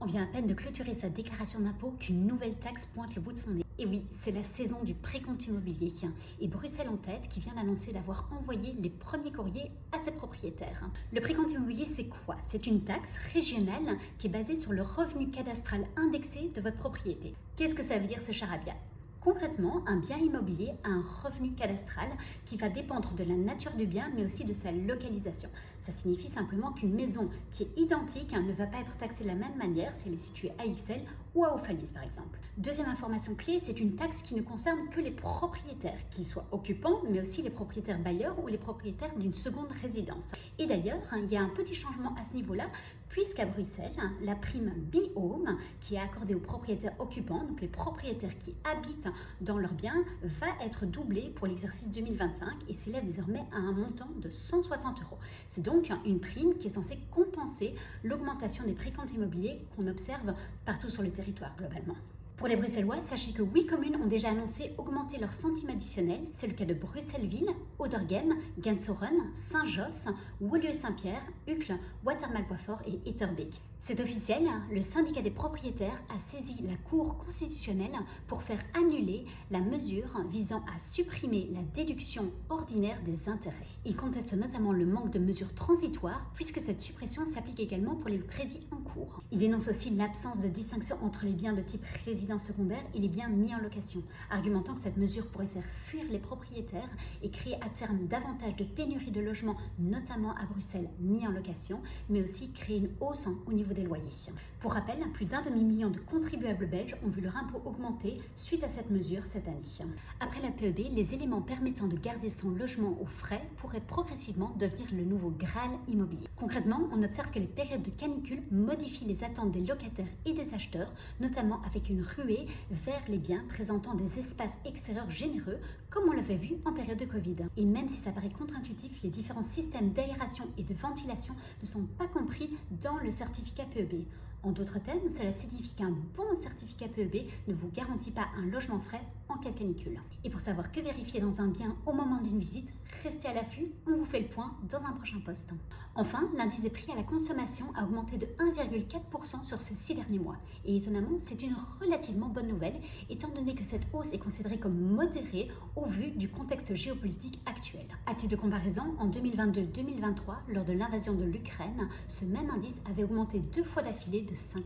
On vient à peine de clôturer sa déclaration d'impôt qu'une nouvelle taxe pointe le bout de son nez. Et oui, c'est la saison du précompte immobilier. Et Bruxelles en tête qui vient d'annoncer d'avoir envoyé les premiers courriers à ses propriétaires. Le précompte immobilier, c'est quoi? C'est une taxe régionale qui est basée sur le revenu cadastral indexé de votre propriété. Qu'est-ce que ça veut dire ce charabia? Concrètement, un bien immobilier a un revenu cadastral qui va dépendre de la nature du bien, mais aussi de sa localisation. Ça signifie simplement qu'une maison qui est identique ne va pas être taxée de la même manière si elle est située à Ixelles ou à Hauts-Fallis par exemple. Deuxième information clé, c'est une taxe qui ne concerne que les propriétaires, qu'ils soient occupants, mais aussi les propriétaires bailleurs ou les propriétaires d'une seconde résidence. Et d'ailleurs, il y a un petit changement à ce niveau-là, puisqu'à Bruxelles, la prime Be-Home, qui est accordée aux propriétaires occupants, donc les propriétaires qui habitent dans leurs biens, va être doublée pour l'exercice 2025 et s'élève désormais à un montant de 160 €. C'est donc une prime qui est censée compenser l'augmentation des précomptes immobiliers qu'on observe partout sur le territoire globalement. Pour les Bruxellois, sachez que 8 communes ont déjà annoncé augmenter leur centime additionnel. C'est le cas de Bruxelles-Ville, Oudergem, Gensoren, Saint-Josse, Woluwe-Saint-Pierre, Uccle, Watermal-Poifort et Etterbeek. C'est officiel, le syndicat des propriétaires a saisi la Cour constitutionnelle pour faire annuler la mesure visant à supprimer la déduction ordinaire des intérêts. Il conteste notamment le manque de mesures transitoires puisque cette suppression s'applique également pour les crédits en cours. Il dénonce aussi l'absence de distinction entre les biens de type résidence secondaire et les biens mis en location, argumentant que cette mesure pourrait faire fuir les propriétaires et créer à terme davantage de pénurie de logements, notamment à Bruxelles, mis en location, mais aussi créer une hausse au niveau des loyers. Pour rappel, plus d'1 demi-million de contribuables belges ont vu leur impôt augmenter suite à cette mesure cette année. Après la PEB, les éléments permettant de garder son logement aux frais pourraient progressivement devenir le nouveau Graal immobilier. Concrètement, on observe que les périodes de canicule modifient les attentes des locataires et des acheteurs, notamment avec une ruée vers les biens présentant des espaces extérieurs généreux, comme on l'avait vu en période de Covid. Et même si ça paraît contre-intuitif, les différents systèmes d'aération et de ventilation ne sont pas compris dans le certificat PEB. En d'autres termes, cela signifie qu'un bon certificat PEB ne vous garantit pas un logement frais en cas de canicule. Et pour savoir que vérifier dans un bien au moment d'une visite, restez à l'affût, on vous fait le point dans un prochain post. Enfin, l'indice des prix à la consommation a augmenté de 1,4% sur ces 6 derniers mois. Et étonnamment, c'est une relativement bonne nouvelle, étant donné que cette hausse est considérée comme modérée au vu du contexte géopolitique actuel. À titre de comparaison, en 2022-2023, lors de l'invasion de l'Ukraine, ce même indice avait augmenté 2 fois d'affilée de 5%.